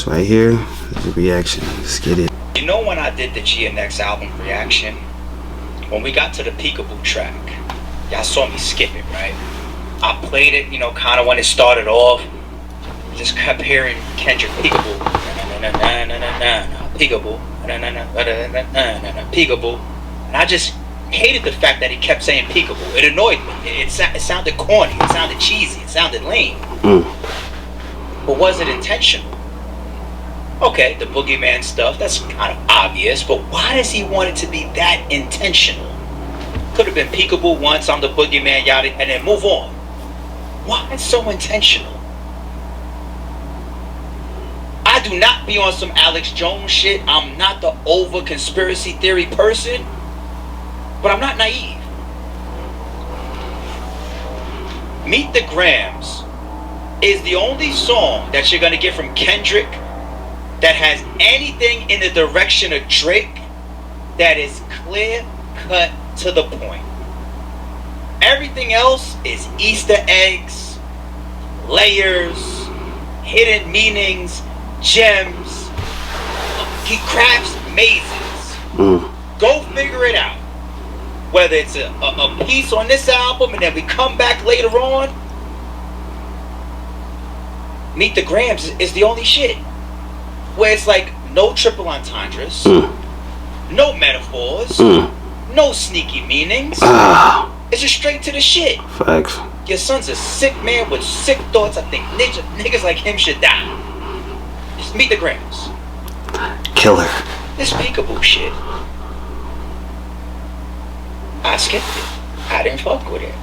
right here is the reaction. Let's get it. You know when I did the GNX album reaction, when we got to the Peekaboo track, y'all saw me skip it, right? I played it, you know, kind of when it started off. Just kept hearing Kendrick Peekaboo, Peekaboo, Peekaboo, and I just hated the fact that he kept saying Peekaboo. It annoyed me. It sounded corny. It sounded cheesy. It sounded lame. But was it intentional? Okay, the boogeyman stuff, that's kind of obvious, but why does he want it to be that intentional? Could have been Peekaboo once, I'm the boogeyman, yada, and then move on. Why it's so intentional? I do not be on some Alex Jones shit. I'm not the over conspiracy theory person, but I'm not naive. Meet the Grams is the only song that you're gonna get from Kendrick that has anything in the direction of Drake that is clear cut to the point. Everything else is Easter eggs, layers, hidden meanings, gems. He crafts mazes. Go figure it out. Whether it's a piece on this album and then we come back later on. Meet the Grams is the only shit where it's like no triple entendres, no metaphors, no sneaky meanings. It's just straight to the shit. Facts. Your son's a sick man with sick thoughts. I think niggas like him should die. Just meet the Grams. Killer. This Peekaboo shit, I skipped it. I didn't fuck with it.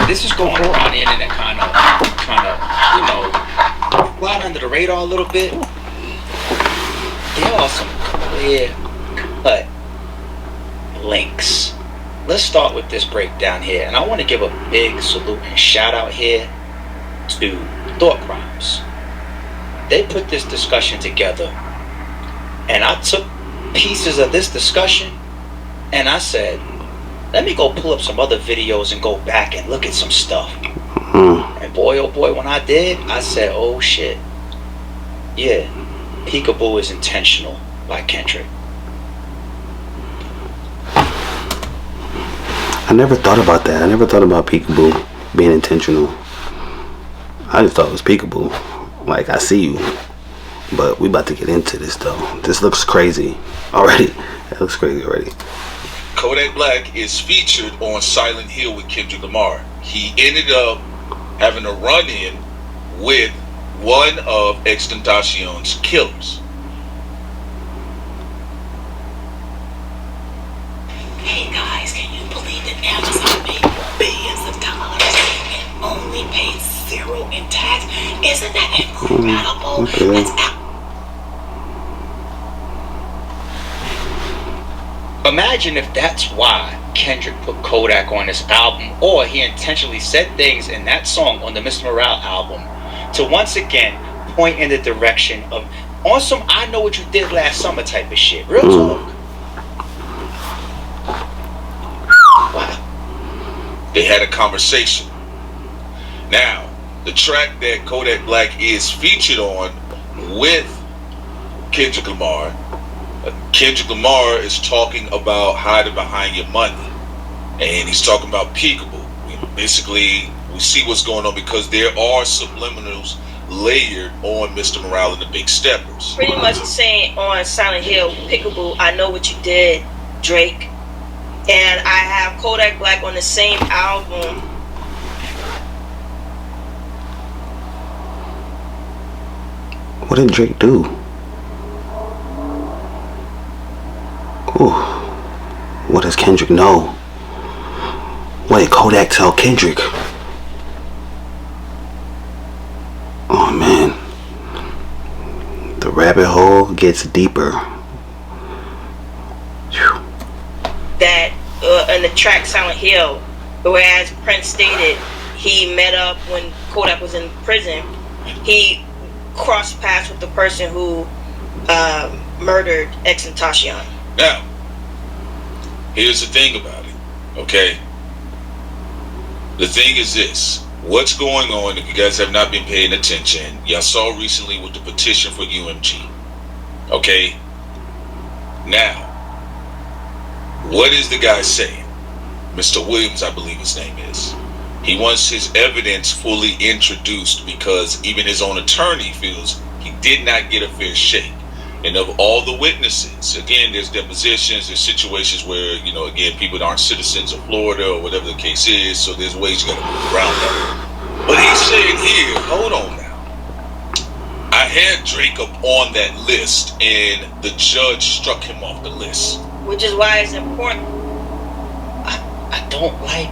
This is going around the internet kind of, you know, flying under the radar a little bit. There are some clear cut links. Let's start with this breakdown here, and I want to give a big salute and shout out here to Thought Crimes. They put this discussion together, and I took pieces of this discussion and I said, let me go pull up some other videos and go back and look at some stuff. And boy, oh boy, when I did, I said, oh shit. Yeah, Peekaboo is intentional by Kendrick. I never thought about that. I never thought about Peekaboo being intentional. I just thought it was Peekaboo. Like, I see you. But we about to get into this though. This looks crazy already. It looks crazy already. Kodak Black is featured on Silent Hill with Kendrick Lamar. He ended up having a run-in with one of XXXTentacion's killers. Hey guys, can you believe that Amazon made billions of dollars and only paid zero in tax? Isn't that incredible? Okay. Imagine if that's why Kendrick put Kodak on his album, or he intentionally said things in that song on the Mr. Morale album to once again point in the direction of on some I know what you did last summer type of shit. Real talk. Wow. They had a conversation. Now, the track that Kodak Black is featured on with Kendrick Lamar, Kendrick Lamar is talking about hiding behind your money, and he's talking about Peekaboo. Basically, we see what's going on because there are subliminals layered on Mr. Morale and the Big Steppers. Pretty much saying on Silent Hill, Peekaboo, I know what you did, Drake. And I have Kodak Black on the same album. What did Drake do? Ooh. What does Kendrick know? What did Kodak tell Kendrick? Oh man. The rabbit hole gets deeper. Whew. That in the track Silent Hill, whereas Prince stated he met up when Kodak was in prison, he crossed paths with the person who murdered XXXTentacion. Now, here's the thing about it, okay? The thing is this. what's going on. If you guys have not been paying attention, y'all saw recently with the petition for UMG. Okay? Now, what is the guy saying? Mr. Williams, I believe his name is. He wants his evidence fully introduced because even his own attorney feels he did not get a fair shake. And of all the witnesses, again, there's depositions, there's situations where, you know, again, people aren't citizens of Florida or whatever the case is, so there's ways you're going to move around that. But he's saying here, hold on now. I had Drake up on that list, and the judge struck him off the list. Which is why it's important. I don't like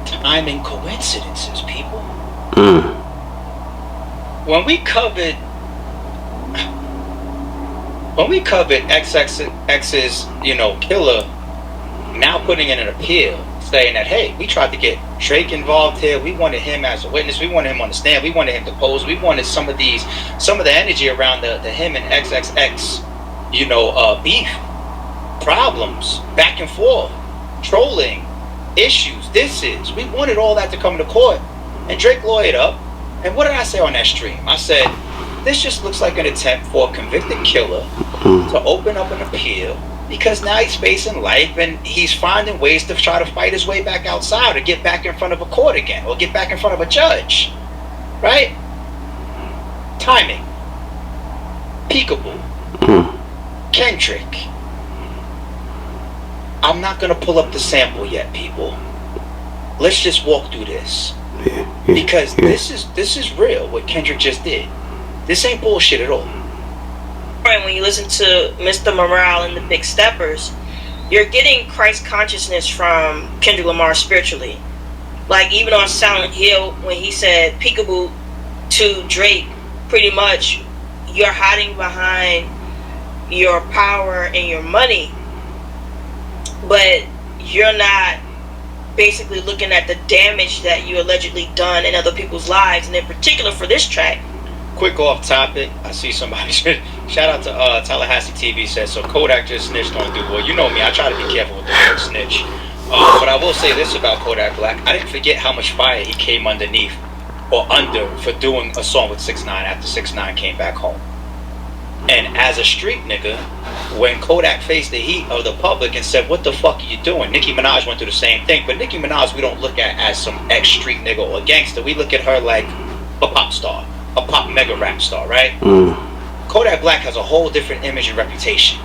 timing coincidences, people. When we covered XXX's, you know, killer, now putting in an appeal, saying that, hey, we tried to get Drake involved here. We wanted him as a witness. We wanted him on the stand. We wanted him to pose. We wanted some of the energy around the him and XXX, you know, beef, problems, back and forth, trolling, issues. We wanted all that to come to court. And Drake lawyered up. And what did I say on that stream? I said, this just looks like an attempt for a convicted killer to open up an appeal, because now he's facing life and he's finding ways to try to fight his way back outside or get back in front of a court again or get back in front of a judge. Right? Timing. Peekaboo. Kendrick. I'm not going to pull up the sample yet, people. Let's just walk through this. Because this is real, what Kendrick just did. This ain't bullshit at all. And when you listen to Mr. Morale and the Big Steppers, you're getting Christ consciousness from Kendrick Lamar spiritually. Like even on Silent Hill, when he said peekaboo to Drake, pretty much you're hiding behind your power and your money, but you're not basically looking at the damage that you allegedly done in other people's lives. And in particular for this track, quick off topic, I see somebody shout out to Tallahassee TV says, so Kodak just snitched on Dude. Well, you know me, I try to be careful with the word snitch, but I will say this about Kodak Black. I didn't forget how much fire he came underneath or under for doing a song with 6ix9ine after 6ix9ine came back home. And as a street nigga, when Kodak faced the heat of the public and said, what the fuck are you doing? Nicki Minaj went through the same thing, but Nicki Minaj we don't look at as some ex-street nigga or gangster. We look at her like a pop star, a pop mega rap star, right? Kodak Black has a whole different image and reputation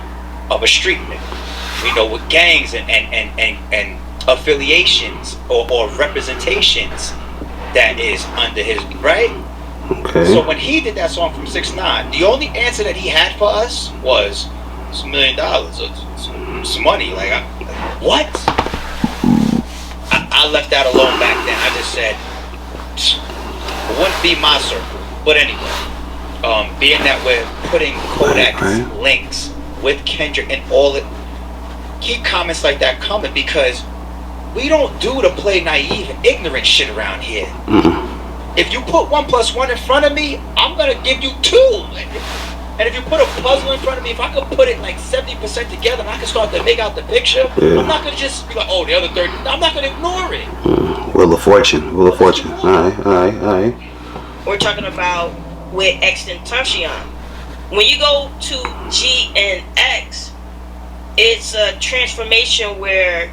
of a street nigga. We know with gangs and affiliations or representations that is under his, right? Okay. So when he did that song from 6ix9ine, the only answer that he had for us was it's $1 million or some money. Like, what? I left that alone back then. I just said it wouldn't be my circle. But anyway, being that we're putting Kodak's links with Kendrick and all it, keep comments like that coming, because we don't do the play naive and ignorant shit around here. If you put 1 + 1 in front of me, I'm gonna give you 2. And if you put a puzzle in front of me, if I could put it like 70% together and I can start to make out the picture, I'm not gonna just be like, oh, the other 30. I'm not gonna ignore it. Wheel of Fortune. Wheel of Fortune. All right. We're talking about with XXXTentacion. When you go to G and X, it's a transformation where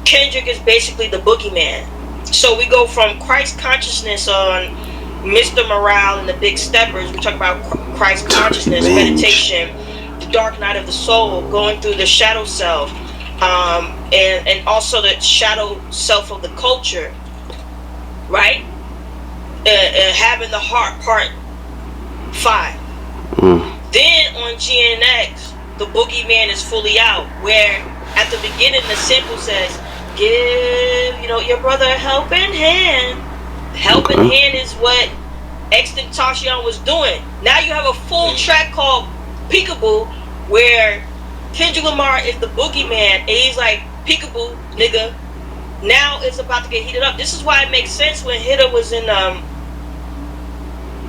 Kendrick is basically the boogeyman. So we go from Christ consciousness on Mr. Morale and the Big Steppers. We talk about Christ consciousness, meditation, the dark night of the soul, going through the shadow self, and also the shadow self of the culture, right? Having the heart part 5. Then on GNX, the boogeyman is fully out, where at the beginning the sample says, give, your brother a helping hand. Helping hand is what XXXTentacion was doing. Now you have a full track called Peekaboo, where Kendrick Lamar is the boogeyman, and he's like, peekaboo, nigga. Now it's about to get heated up. This is why it makes sense when Hitter was in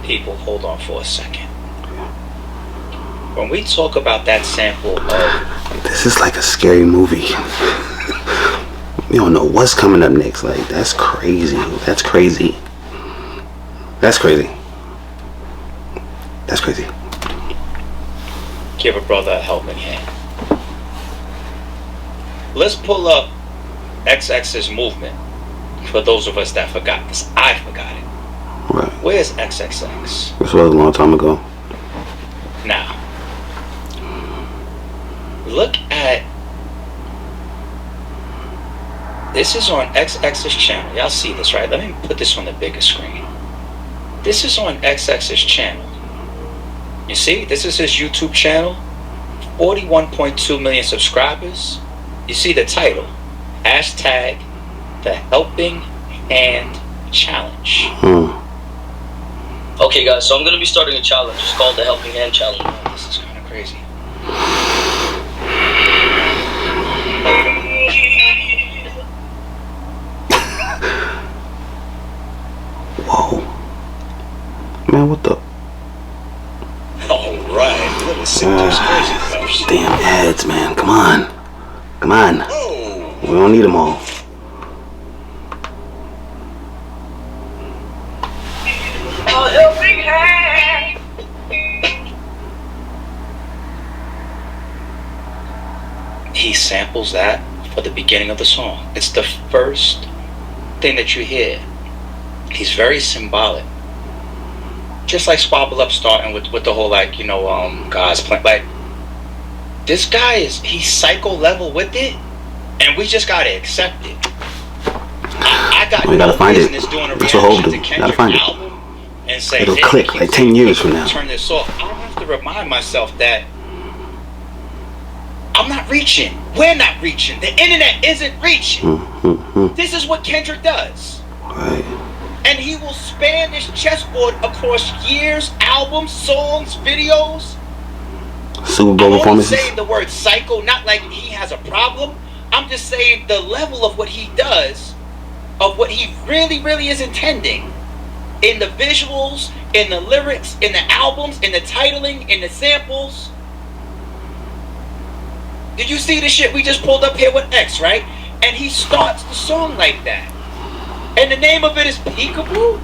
People, hold on for a second. When we talk about that sample of... This is like a scary movie. We don't know what's coming up next. Like, that's crazy. That's crazy. That's crazy. That's crazy. Give a brother a helping hand. Let's pull up XX's movement for those of us that forgot, because I forgot it. Right. Where's XXX? This was a long time ago. Now, look at, this is on XX's channel. Y'all see this, right? Let me put this on the bigger screen. This is on XX's channel. You see, this is his YouTube channel. 41.2 million subscribers. You see the title, hashtag the Helping Hand Challenge. Okay guys, so I'm going to be starting a challenge. It's called the Helping Hand Challenge. Oh, this is kind of crazy. Whoa. Man, what the? Alright, let me see those crazy cuffs. Damn ads, man. Come on. Come on. Oh, We don't need them all. He samples that for the beginning of the song. It's the first thing that you hear. He's very symbolic. Just like Squabble Up starting with the whole, like, you know, God's plan. Like, this guy he's psycho level with it, and we just gotta accept it. I got We gotta no find it. business doing a That's what Hov reaction do. to Gotta Kendrick find it. album and say, It'll "Hey, click keep like saying 10 years you from can now." Turn this off. I have to remind myself that I'm not reaching. We're not reaching. The internet isn't reaching. This is what Kendrick does. Right. And he will span this chessboard across years, albums, songs, videos. Super I'm Bowl only performances. saying the word psycho, not like he has a problem. I'm just saying the level of what he does, of what he really, really is intending in the visuals, in the lyrics, in the albums, in the titling, in the samples. Did you see the shit we just pulled up here with X, right? And he starts the song like that. And the name of it is Peekaboo?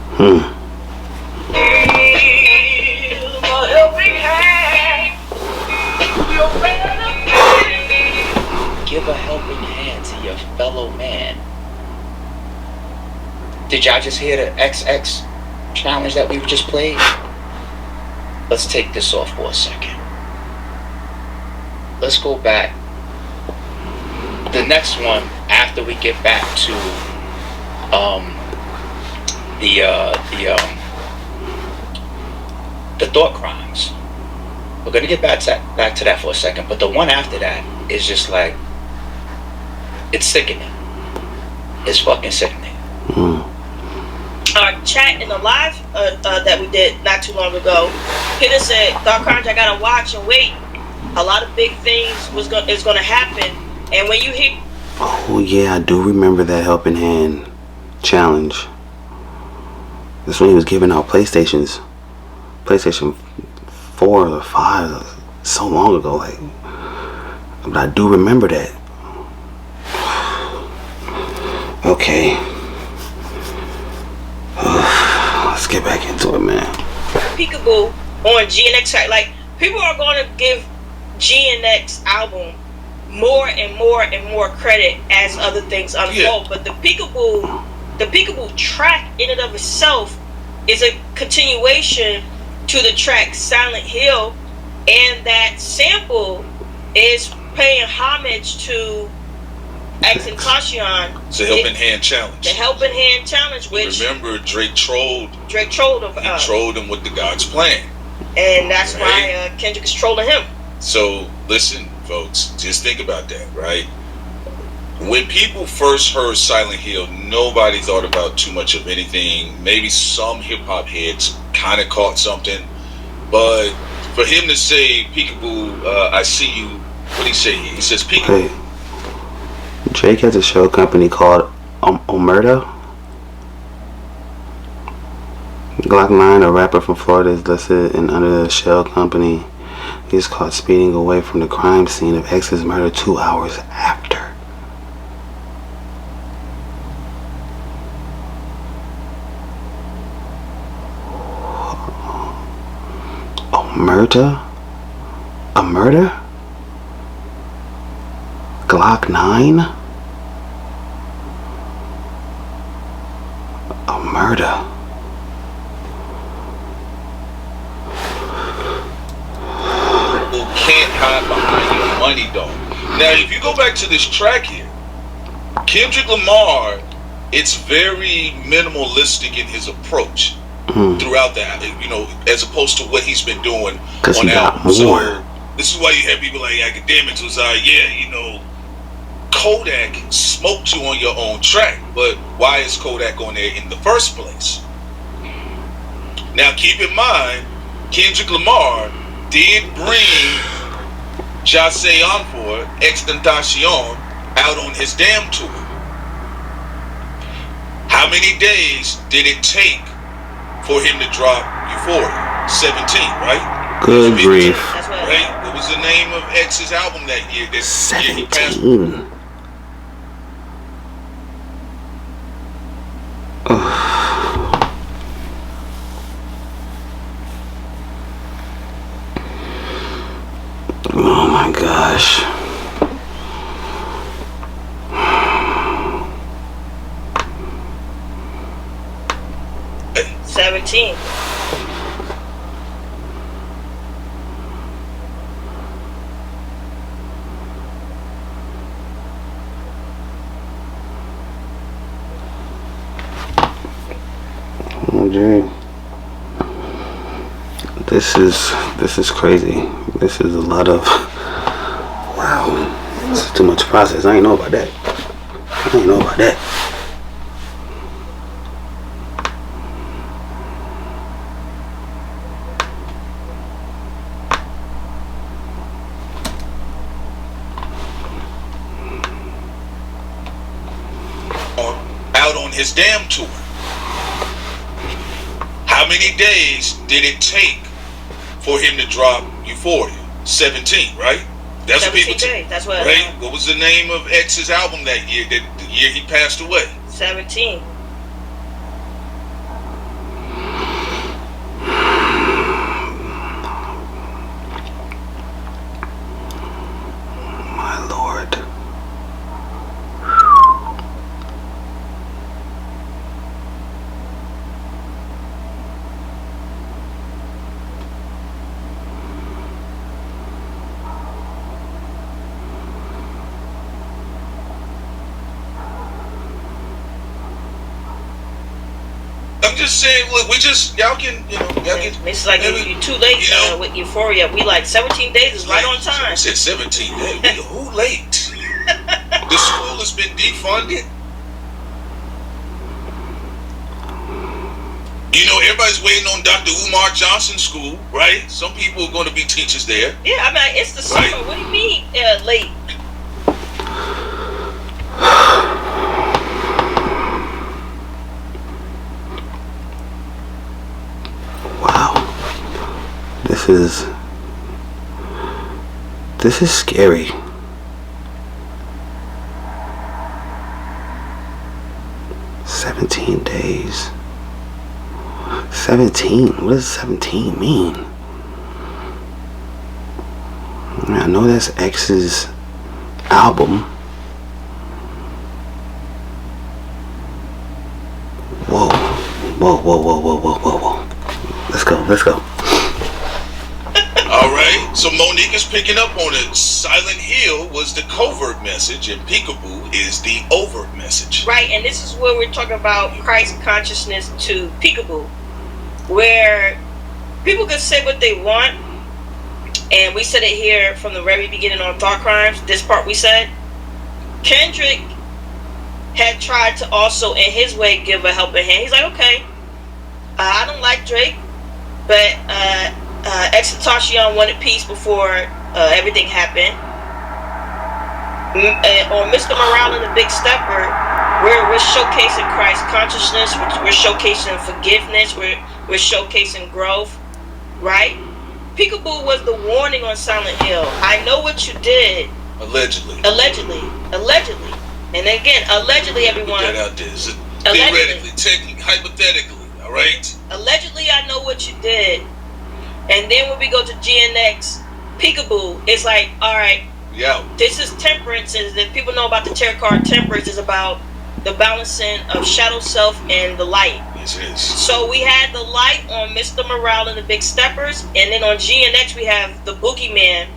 Give a helping hand to your fellow man. Did y'all just hear the XX challenge that we just played? Let's take this off for a second. Let's go back. The next one, after we get back to the thought crimes. We're gonna get back to that for a second, but the one after that is just like, it's sickening. It's fucking sickening. Our chat in the live that we did not too long ago, Peter said, "Dark Crimes, I gotta watch and wait. A lot of big things is gonna happen, and when you hear." Oh yeah, I do remember that Helping Hand challenge. This when he was giving out PlayStation 4 or 5, so long ago. Like, but I do remember that. Okay. Let's get back into it, man. Peekaboo on GNX, like, people are going to give GNX album more and more and more credit as other things unfold. But the Peekaboo track in and of itself is a continuation to the track Silent Hill, and that sample is paying homage to XXXTentacion. it's a Helping Hand Challenge. The Helping Hand Challenge, which Remember, Drake trolled him with the God's plan. and that's why Kendrick is trolling him. So listen, folks, just think about that, right? When people first heard Silent Hill, nobody thought about too much of anything. Maybe some hip hop heads kind of caught something, but for him to say Peekaboo, I see you. What did he say? He says Peekaboo. Hey, Drake has a shell company called Omerta. Glock 9, a rapper from Florida, is listed and under the shell company. He was caught speeding away from the crime scene of X's murder 2 hours after. Murder? A murder? Glock 9? A murder. People can't hide behind your money, though. Now, if you go back to this track here, Kendrick Lamar, it's very minimalistic in his approach throughout that, as opposed to what he's been doing on albums. So this is why you have people like Academics who's Kodak smoked you on your own track, but why is Kodak on there in the first place? Now keep in mind, Kendrick Lamar did bring Jahseh Onfor, XXXTentacion, out on his damn tour. How many days did it take for him to drop Euphoria? 17, right? Good grief. Right? What was the name of X's album that year? 17. Oh my gosh. Hey. 17. Oh, Jay. This is crazy. This is a lot of wow. This is too much process. I ain't know about that. Out on his damn tour. How many days did it take for him to drop Euphoria? 17, right? That's 17 what people days. That's what. right? What was the name of X's album that year? The year he passed away. 17. My Lord. I'm just saying, look, y'all can. It's like you're too late with Euphoria. We like 17 days is right on time. I said 17 days. Who late? The school has been defunded. Everybody's waiting on Dr. Umar Johnson School, right? Some people are going to be teachers there. Yeah, I mean, it's the summer. Right. What do you mean late? Wow. This is scary. Days. 17. What does 17 mean? I know that's X's album. Whoa. Let's go. Alright, so Monique is picking up on it. Silent Hill was the covert message and Peekaboo is the overt message. Right, and this is where we're talking about Christ consciousness to Peekaboo, where people can say what they want, and we said it here from the very beginning on Thought Crimes. This part we said, Kendrick had tried to also, in his way, give a helping hand. He's like, okay, I don't like Drake, but XXXTentacion wanted peace before everything happened. Or Mr. Morale and the Big Stepper, we're showcasing Christ consciousness, we're showcasing forgiveness, we're showcasing growth, right? Peekaboo was the warning on Silent Hill. I know what you did. Allegedly. And again, allegedly, everyone. Put that out there. Theoretically, technically, hypothetically, all right? Allegedly, I know what you did. And then when we go to GNX Peekaboo, it's like, all right, Yeah. this is temperance. And if people know about the tarot card, temperance is about the balancing of shadow self and the light. Yes, it is. So we had the light on Mr. Morale and the Big Steppers, and then on GNX we have the Boogeyman,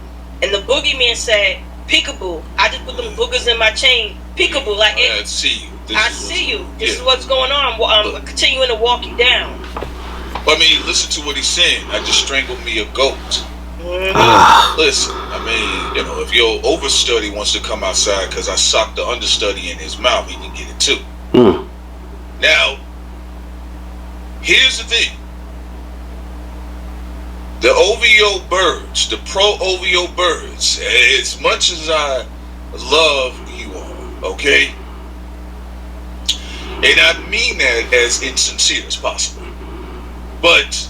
and the Boogeyman said, "Peekaboo, I just put them boogers in my chain. Peekaboo, like I see you. I see you. This is what's going on. I'm continuing to walk you down." I mean, listen to what he's saying. I just strangled me a goat. Listen, I mean, you know, if your overstudy wants to come outside because I socked the understudy in his mouth, he can get it too. Now, here's the thing. The OVO birds, the pro-OVO birds, as much as I love you all, okay? And I mean that as insincere as possible. But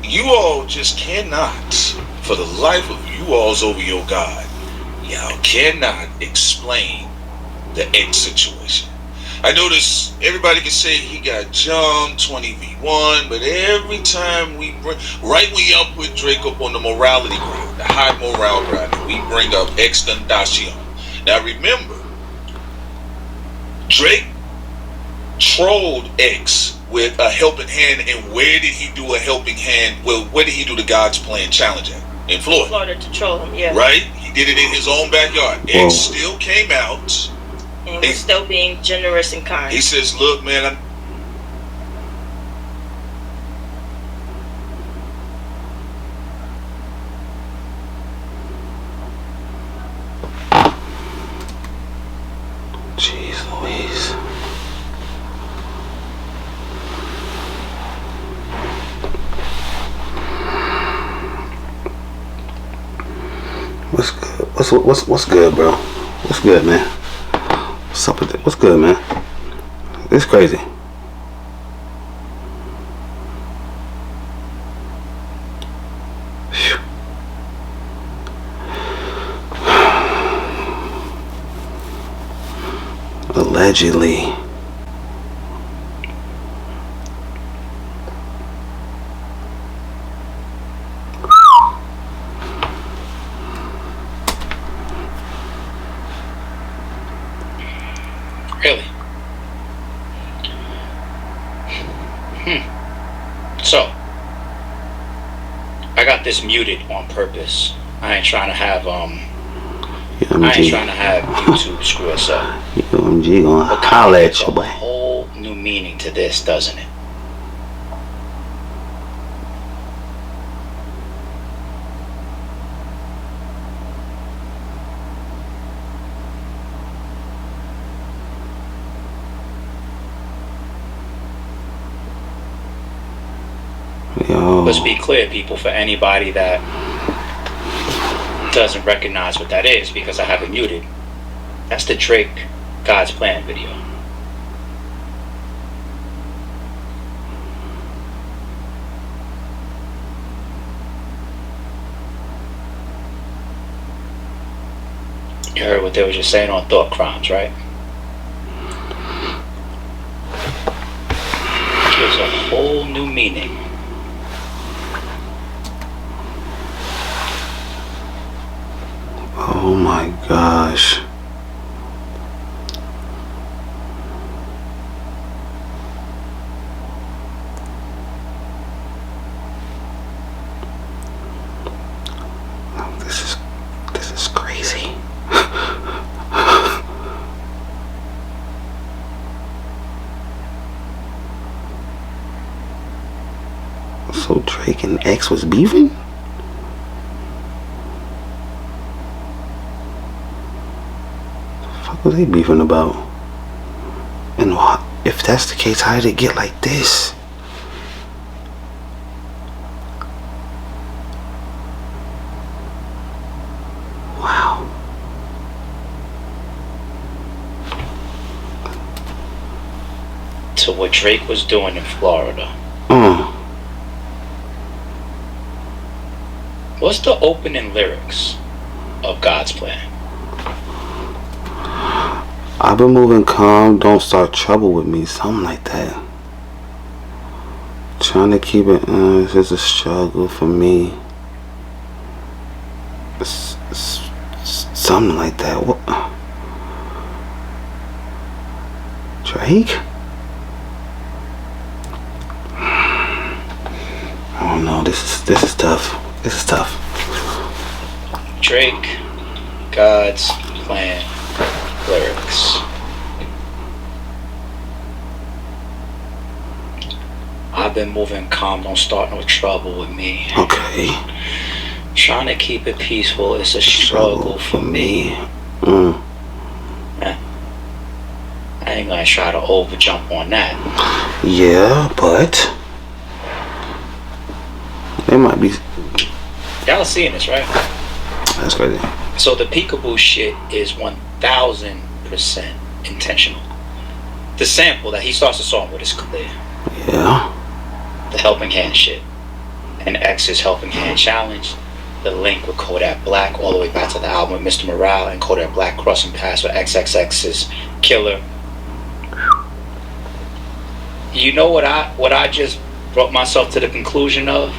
you all just cannot, for the life of you all's OVO God, y'all cannot explain the X situation. I notice everybody can say he got jumped 20v1, but every time we bring, right when y'all put Drake up on the morality ground, the high morale ground, we bring up Extendacion. Now remember, Drake trolled X with a helping hand, and where did he do a helping hand? Well, where did he do the God's Plan challenge at? In Florida. Florida to troll him, yeah. Right? He did it in his own backyard. X still came out. And was still being generous and kind. He says, "Look, man, Jeez Louise. What's good? What's good, bro? What's good, man? What's up with it? What's good, man? It's crazy. Phew. Allegedly. Really? So, I got this muted on purpose. I ain't trying to have YouTube screw us up. UMG gonna But holler it's at you, a boy. whole new meaning to this, doesn't it? Yo. Let's be clear, people, for anybody that doesn't recognize what that is, because I have it muted. That's the Drake God's Plan video. You heard what they were just saying on Thought Crimes, right? Gives a whole new meaning. Oh my gosh. This is crazy. So Drake and X was beefing? What are they beefing about? And if that's the case, how did it get like this? Wow. To what Drake was doing in Florida. What's the opening lyrics of God's Plan? I've been moving calm, don't start trouble with me, something like that. Trying to keep it. It's just a struggle for me. Something like that. What? Drake? I don't know. This is tough. This is tough. Drake, God's Plan lyrics. I've been moving calm, don't start no trouble with me. Okay. Trying to keep it peaceful, it's a struggle for me. Yeah. I ain't gonna try to over jump on that. Yeah, but there might be. Y'all seeing this, right? That's crazy. So the peekaboo shit is 1000% intentional. The sample that he starts the song with is clear. Yeah. The Helping Hand shit. And X's Helping Hand challenge. The link with Kodak Black all the way back to the album with Mr. Morale and Kodak Black crossing paths with XXX's Killer. You know what I just brought myself to the conclusion of?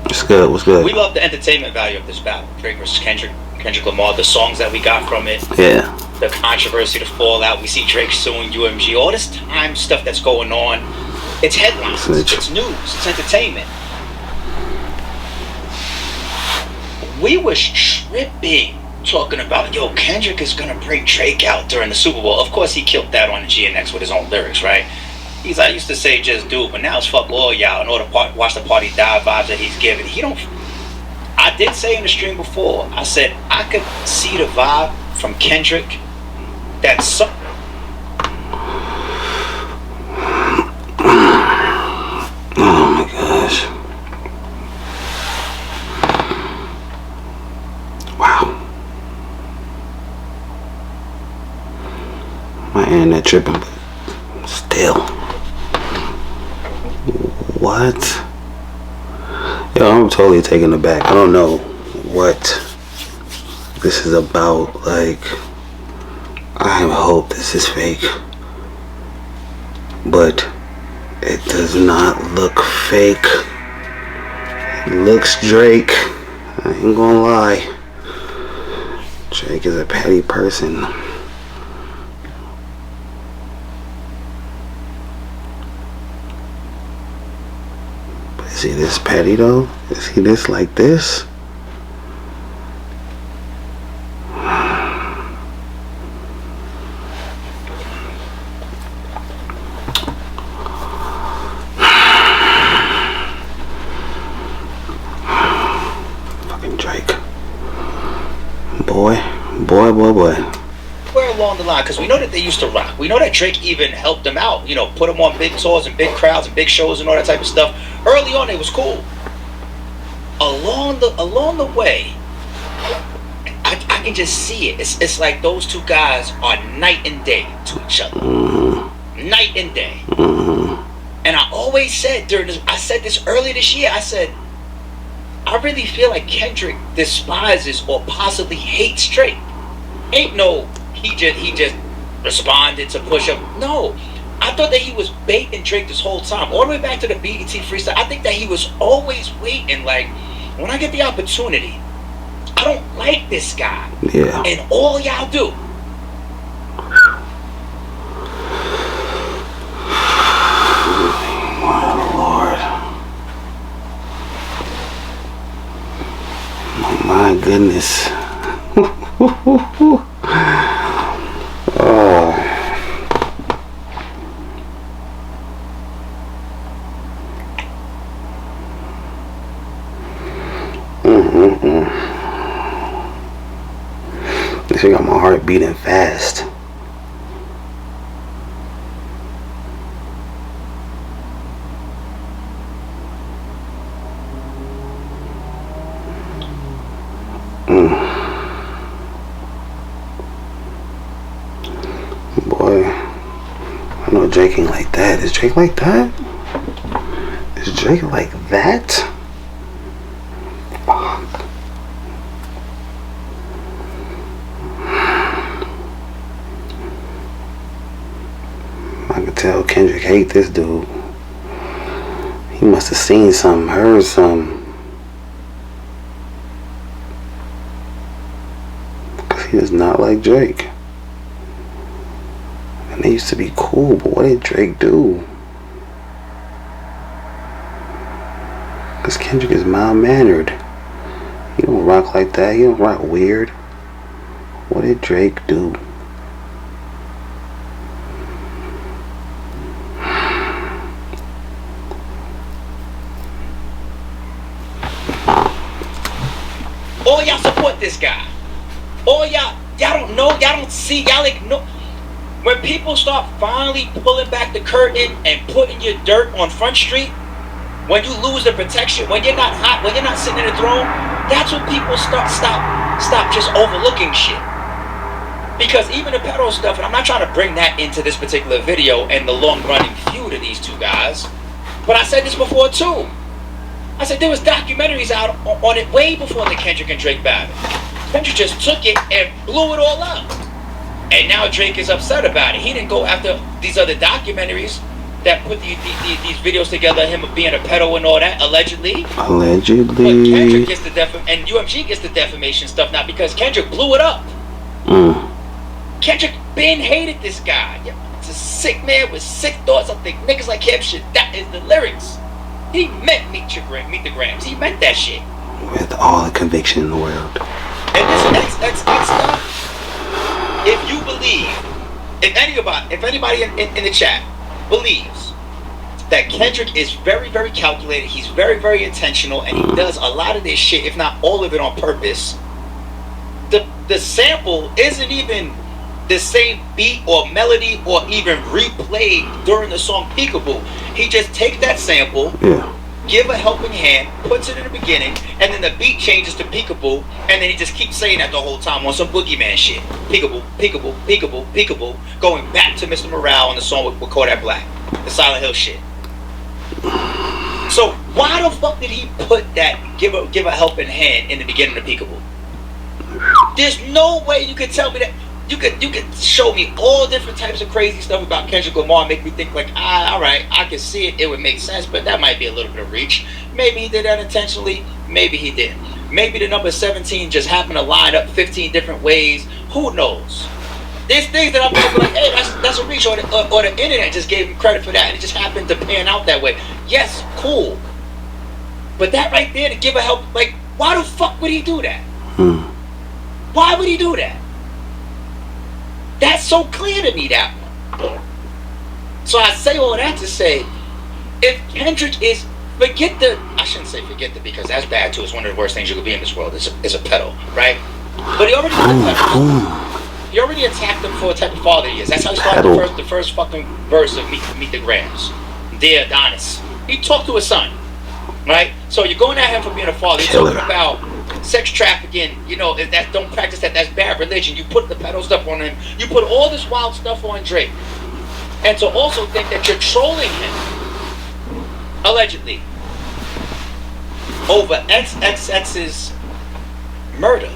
What's good? What's good? We love the entertainment value of this battle. Drake versus Kendrick Lamar, the songs that we got from it. Yeah. The controversy, the fallout. We see Drake suing UMG. All this time stuff that's going on. It's headlines. It's news. It's entertainment. We was tripping talking about, yo, Kendrick is gonna bring Drake out during the Super Bowl. Of course, he killed that on the GNX with his own lyrics, right? I used to say just do it, but now it's fuck all y'all in order to watch the party die vibes that he's giving. I did say in the stream before, I said I could see the vibe from Kendrick. That's oh my gosh. Wow. My internet tripping, but still. What? Yo, I'm totally taken aback. I don't know what this is about. Like, I hope this is fake, but it does not look fake. It looks Drake. I ain't gonna lie. Drake is a petty person. Is he this petty though? Is he this like this? Fucking Drake. Boy. where along the line, because we know that they used to rock. We know that Drake even helped them out, you know, put them on big tours and big crowds and big shows and all that type of stuff. Early on, it was cool. Along the way, I can just see it. It's like those two guys are night and day to each other. Night and day. And I always said I said this earlier this year, I said, I really feel like Kendrick despises or possibly hates Drake. Ain't no, he just responded to push up. No, I thought that he was baiting Drake this whole time. All the way back to the BET freestyle, I think that he was always waiting, like, when I get the opportunity, I don't like this guy. Yeah. And all y'all do. My goodness. This thing got my heart beating fast. Boy, I know Drake ain't like that. Is Drake like that? Is Drake like that? Fuck. I can tell Kendrick hate this dude. He must have seen something, heard something. Because he does not like Drake. And they used to be cool, but what did Drake do? Because Kendrick is mild-mannered. He don't rock like that. He don't rock weird. What did Drake do? All y'all support this guy. All y'all don't know, y'all don't see, y'all ignore. When people start finally pulling back the curtain and putting your dirt on Front Street, when you lose the protection, when you're not hot, when you're not sitting in the throne, that's when people stop just overlooking shit. Because even the pedo stuff, and I'm not trying to bring that into this particular video and the long-running feud of these two guys, but I said this before too. I said there was documentaries out on it way before the Kendrick and Drake battle. Kendrick just took it and blew it all up. And now Drake is upset about it. He didn't go after these other documentaries that put these videos together, him being a pedo and all that, allegedly. Allegedly. But Kendrick gets the and UMG gets the defamation stuff now because Kendrick blew it up. Kendrick been hated this guy. It's a sick man with sick thoughts. I think niggas like him should. That is the lyrics. He meant meet the Grams. He meant that shit. With all the conviction in the world. And this XXX stuff, if you believe, if anybody in the chat believes that Kendrick is very, very calculated, he's very, very intentional, and he does a lot of this shit, if not all of it on purpose, the sample isn't even the same beat or melody or even replayed during the song Peekaboo. He just takes that sample, give a helping hand, puts it in the beginning, and then the beat changes to Peekaboo, and then he just keeps saying that the whole time on some boogeyman shit. Peekaboo, Peekaboo, Peekaboo, Peekaboo, going back to Mr. Morale on the song with Kodak Black, the Silent Hill shit. So why the fuck did he put that give a helping hand in the beginning of Peekaboo? There's no way you could tell me that. You could show me all different types of crazy stuff about Kendrick Lamar and make me think like, alright, I can see it, it would make sense, but that might be a little bit of reach. Maybe he did that intentionally, maybe he didn't. Maybe the number 17 just happened to line up 15 different ways. Who knows? There's things that I'm thinking like, hey, that's a reach, or the internet just gave him credit for that, and it just happened to pan out that way. Yes, cool. But that right there to give a help, like, why the fuck would he do that? Why would he do that? That's so clear to me, that one. So I say all that to say, if Kendrick is, I shouldn't say forget the, because that's bad too. It's one of the worst things you could be in this world, is a pedo, right? But he already he already attacked him for a type of father he is. That's how he started the first fucking verse of Meet the Grams. Dear Adonis. He talked to his son, right? So you're going at him for being a father. You're talking about sex trafficking, that don't practice that's bad religion. You put the pedo stuff on him. You put all this wild stuff on Drake. And to also think that you're trolling him, allegedly, over XXX's murder.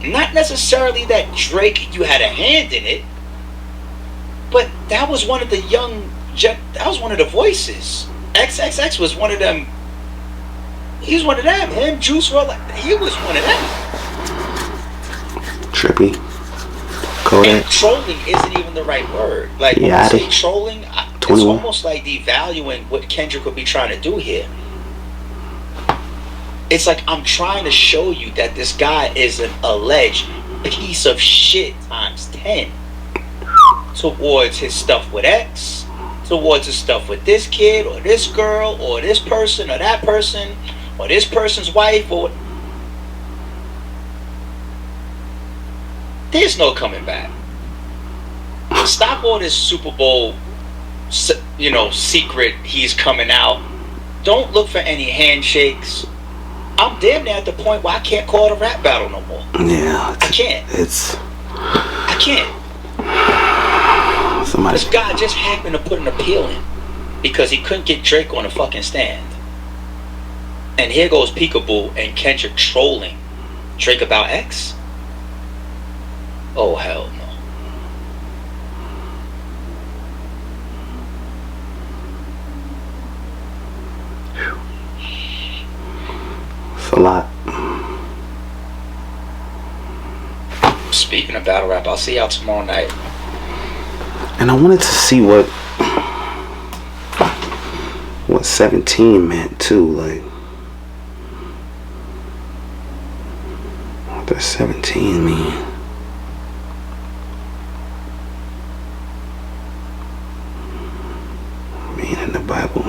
Not necessarily that Drake, you had a hand in it, but that was one of the that was one of the voices. XXX was one of them. He's one of them. Him, Juice WRLD, he was one of them. Trippy. Kodak. And trolling isn't even the right word. Like, when I say trolling, it's almost like devaluing what Kendrick would be trying to do here. It's like, I'm trying to show you that this guy is an alleged piece of shit times 10 towards his stuff with X, towards his stuff with this kid or this girl or this person or that person or this person's wife, or there's no coming back. Stop all this Super Bowl, secret, he's coming out. Don't look for any handshakes. I'm damn near at the point where I can't call it a rap battle no more. Yeah. I can't. I can't. This guy just happened to put an appeal in because he couldn't get Drake on a fucking stand. And here goes Peekaboo and Kendrick trolling Drake about X. Oh, hell no. It's a lot. Speaking of battle rap, I'll see y'all tomorrow night. And I wanted to see what 17 meant too, like what does 17 mean? In the Bible.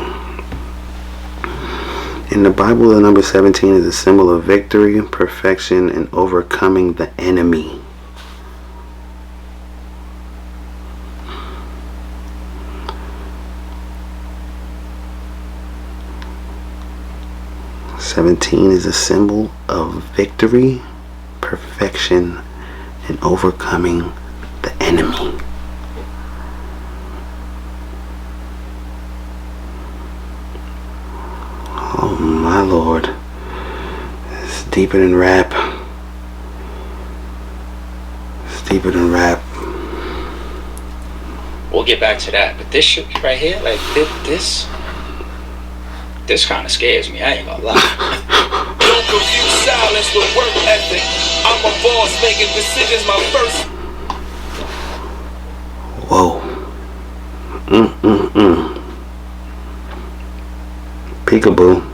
In the Bible, the number 17 is a symbol of victory, perfection, and overcoming the enemy. "17 is a symbol of victory, perfection, and overcoming the enemy." Oh my Lord. It's deeper than rap. It's deeper than rap. We'll get back to that, but this shit right here, like this kind of scares me. I ain't gonna lie. Don't confuse silence with work ethic. I'm a boss making decisions my first. Whoa. Peekaboo.